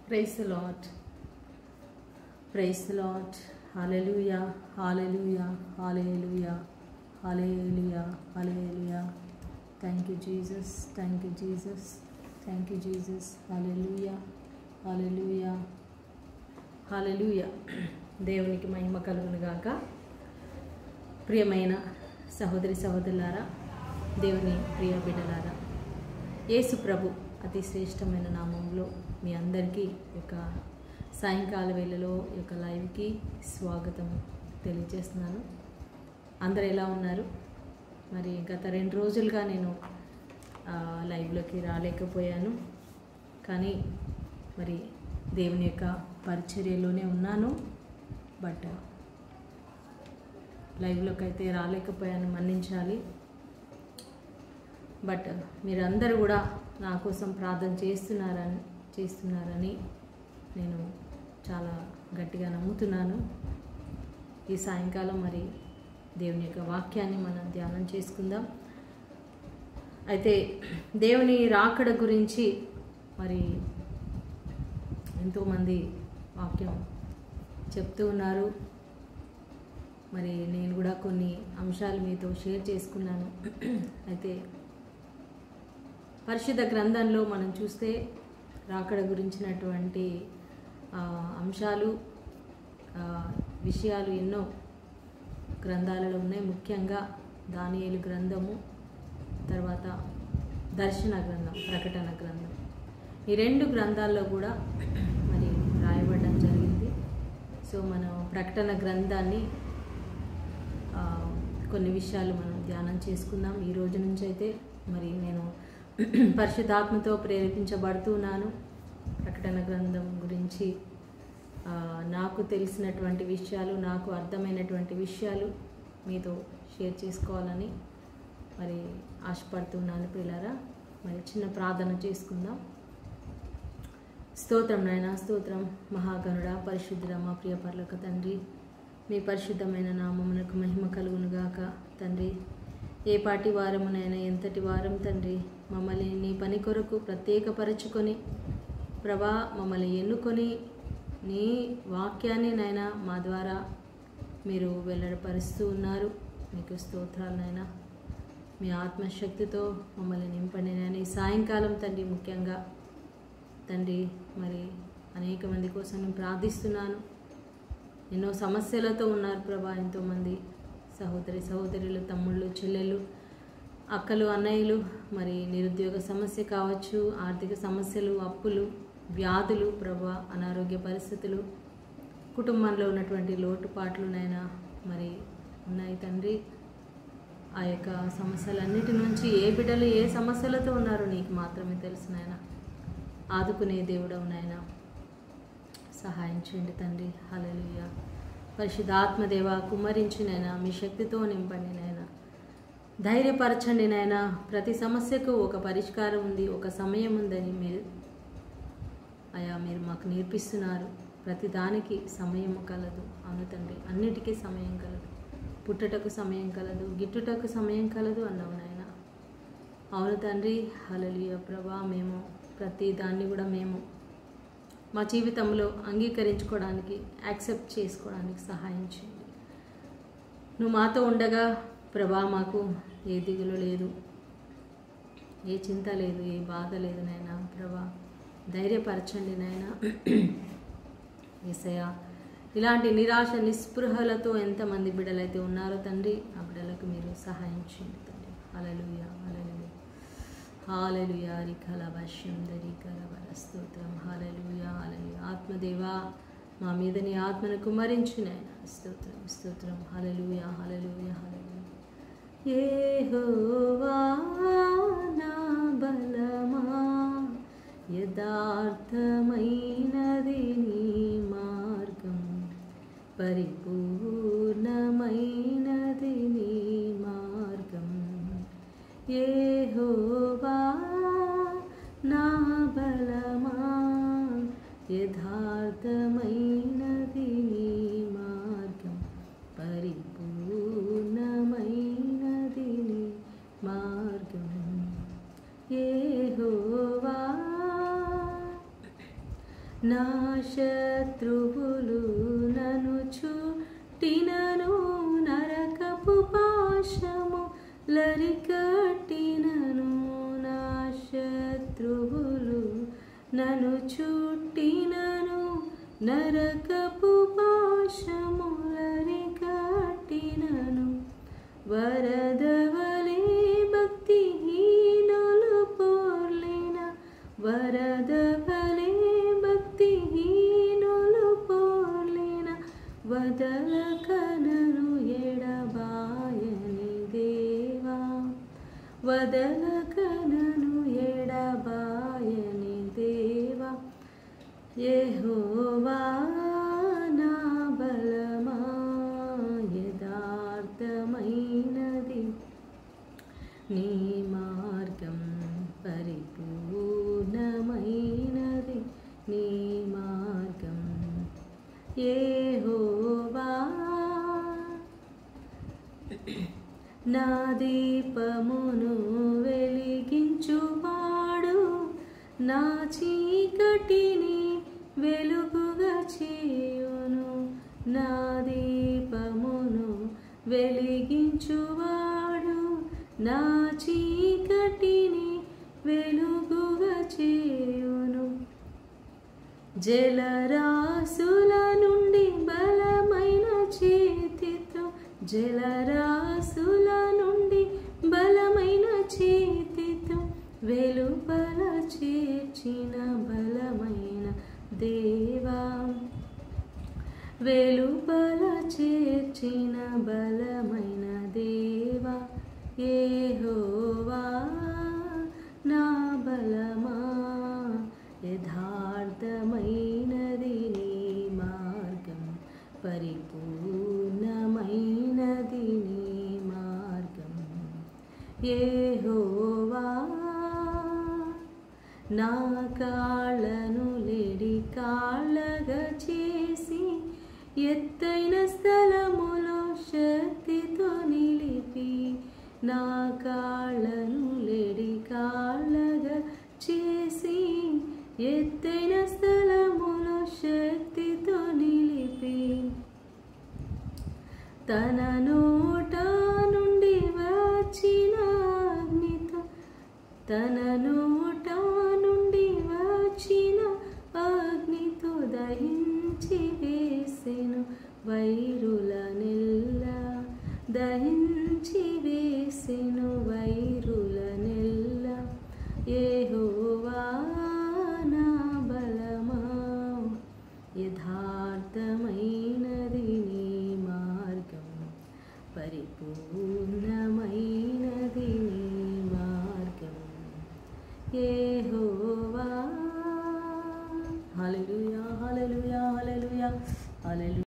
Praise the Lord. Praise the Lord. Hallelujah. Hallelujah. Hallelujah. Hallelujah. Hallelujah. Thank you, Jesus. Thank you, Jesus. Thank you, Jesus. Hallelujah. Hallelujah. Hallelujah. దేవునికి మహిమ కలుగును గాక. ప్రియమైన సహోదరి సహోదరులారా, దేవుని ప్రియ బిడ్డలారా, యేసు ప్రభు అతి శ్రేష్టమైన నామంలో మీ అందరికీ యొక్క సాయంకాల వేళలో యొక్క లైవ్కి స్వాగతం తెలియజేస్తున్నాను. అందరూ ఎలా ఉన్నారు? మరి గత 2 రోజులుగా నేను లైవ్లోకి రాలేకపోయాను, కానీ మరి దేవుని యొక్క పరిచర్యలోనే ఉన్నాను. బట్ లైవ్లోకి అయితే రాలేకపోయాను, మన్నించాలి. బట్ మీరందరూ కూడా నా కోసం ప్రార్థన చేస్తున్నారని నేను చాలా గట్టిగా నమ్ముతున్నాను. ఈ సాయంకాలం మరి దేవుని యొక్క వాక్యాన్ని మనం ధ్యానం చేసుకుందాం. అయితే దేవుని రాకడ గురించి మరి ఎంతోమంది వాక్యం చెప్తూ ఉన్నారు. మరి నేను కూడా కొన్ని అంశాలు మీతో షేర్ చేసుకున్నాను. అయితే పరిశుద్ధ గ్రంథంలో మనం చూస్తే రాకడ గురించినటువంటి అంశాలు, విషయాలు ఎన్నో గ్రంథాలలో ఉన్నాయి. ముఖ్యంగా దానియేలు గ్రంథము, తర్వాత దర్శన గ్రంథం, ప్రకటన గ్రంథం, ఈ 2 గ్రంథాల్లో కూడా మరి రాయబడడం జరిగింది. సో మనం ప్రకటన గ్రంథాన్ని కొన్ని విషయాలు మనం ధ్యానం చేసుకుందాం. ఈ రోజు నుంచి అయితే మరి నేను పరిశుద్ధాత్మతో ప్రేరేపించబడుతున్నాను. ప్రకటన గ్రంథం గురించి నాకు తెలిసినటువంటి విషయాలు, నాకు అర్థమైనటువంటి విషయాలు మీతో షేర్ చేసుకోవాలని మరి ఆశపడుతున్నాను. పిల్లరా, మరి చిన్న ప్రార్థన చేసుకుందాం. స్తోత్రం నాయనా, స్తోత్రం మహాగణుడా, పరిశుద్ధుడా, మా ప్రియ పరలోక తండ్రి, మీ పరిశుద్ధమైన నామమునకు మహిమ కలుగునుగాక. తండ్రి, ఏ పాటి వారమునైనా, ఎంతటి వారం తండ్రి, మమ్మల్ని నీ పని కొరకు ప్రత్యేకపరచుకొని ప్రభా మమ్మల్ని ఎన్నుకొని నీ వాక్యాన్ని నైనా మా ద్వారా మీరు వెల్లడిపరుస్తూ ఉన్నారు. మీకు స్తోత్రాలు నైనా. మీ ఆత్మశక్తితో మమ్మల్ని నింపండి నైనా. ఈ సాయంకాలం తండ్రి, ముఖ్యంగా తండ్రి మరి అనేక మంది కోసం నేను ప్రార్థిస్తున్నాను. ఎన్నో సమస్యలతో ఉన్నారు ప్రభా ఎంతోమంది సహోదరులు, తమ్ముళ్ళు, చెల్లెళ్ళు, అక్కలు, అన్నయ్యలు. మరి నిరుద్యోగ సమస్య కావచ్చు, ఆర్థిక సమస్యలు, అప్పులు, వ్యాధులు ప్రభా, అనారోగ్య పరిస్థితులు, కుటుంబంలో ఉన్నటువంటి లోటుపాట్లునైనా మరి ఉన్నాయి తండ్రి. ఆ యొక్క సమస్యలన్నిటి నుంచి ఏ బిడ్డలు ఏ సమస్యలతో ఉన్నారో నీకు మాత్రమే తెలుసు నాయనా. ఆదుకునే దేవుడవు నాయనా, సహాయం చేయండి తండ్రి. హల్లెలూయా. పరిశుద్ధాత్మదేవ కుమ్మరించి నైనా, మీ శక్తితో నింపండి నైనా. ధైర్యపరచండి నైనా. ప్రతి సమస్యకు ఒక పరిష్కారం ఉంది, ఒక సమయం ఉందని మీరు మాకు నేర్పిస్తున్నారు. ప్రతి దానికి సమయం కలదు. అవును తండ్రి, అన్నిటికీ సమయం కలదు. పుట్టుటకు సమయం కలదు, గిట్టుటకు సమయం కలదు అన్నావు నాయన. అవును తండ్రి. హల్లెలూయా ప్రభా, మేము ప్రతి దాన్ని కూడా మేము మా జీవితంలో అంగీకరించుకోవడానికి, యాక్సెప్ట్ చేసుకోవడానికి సహాయం చేయండి. నువ్వు మాతో ఉండగా ప్రభా మాకు ఏ దిగులు లేదు, ఏ చింత లేదు, ఏ బాధ లేదు నాయనా. ప్రభా ధైర్యపరచండి నాయనా. యేసయ్యా, ఇలాంటి నిరాశ నిస్పృహలతో ఎంతమంది బిడ్డలైతే ఉన్నారో తండ్రి, ఆ బిడ్డలకు మీరు సహాయం చేయండి తండ్రి. హల్లెలూయా, హల్లెలూయా, హల్లెలూయా. రికలభాష్యం దరికలబల స్తోత్రం. హల్లెలూయా, హల్లెలూయా. ఆత్మదేవా, మా మీద నీ ఆత్మను కుమ్మరించు నాయనా. స్తోత్రం, స్తోత్రం. హల్లెలూయా, హల్లెలూయా, హల్లెలూయా. యెహోవా నా బలమా, యథార్థమైనది నీ మార్గం, పరిపూర్ణమైనది నీ మార్గం. యెహోవా నా బలమా, యథార్థమైనది నీ మార్గం, పరిపూర్ణమైనది నీ మార్గం. యెహోవా నా శత్రువులు నన్ను చుట్టినను, నరకపు పాశము లరికట్టినను. నా శత్రువులు నన్ను చుట్టినను, నరకపు పాశము లరికట్టినను. వరదవలే భక్తిహీనులు పోర్లిన, వరదవలే భక్తిహీనులు పోర్లిన, వదలకనను ఎడబాయని దేవా, వదలకనను ఎడబాయని దేవా. యెహోవా నా బలమా, యథార్థమైనది నీ మార్గం, పరిపూర్ణమైనది నీ మార్గం. యెహోవా నా దీపమును వెలిగించువాడు, నా చీకటిని వెలుగుగా చేయును. నా దీపమును వెలిగించువాడు, నా చీకటిని వెలుగుగా చేయును. జలరాశుల నుండి బలమైన చేతితో, జలరాశుల నుండి బలమైన చేతితో వెలుపల చేర్చిన బలమైన దేవా, వెలుపల చేర్చిన బలమైన దేవా. యెహోవా నా బలమా, యథార్థమైనది నీ మార్గం, పరిపూర్ణమైనది నీ మార్గం. యెహోవా నా కాళ్ళను లేడి కాళ్ళగా చేసి, ఎత్తైన స్థలములో శక్తితో నిలిపి, నా కాళ్ళను లేడి కాళ్ళగా చేసి, ఎత్తైన స్థలములో శక్తితో నిలిపి, తన నోట నుండి వచ్చిన అగ్నితో, తన నోట నుండి వచ్చిన అగ్నితో దహించి వేసెను వైరులనెల్లా, దహించి వేసెను వైరులనెల్లా. యెహోవా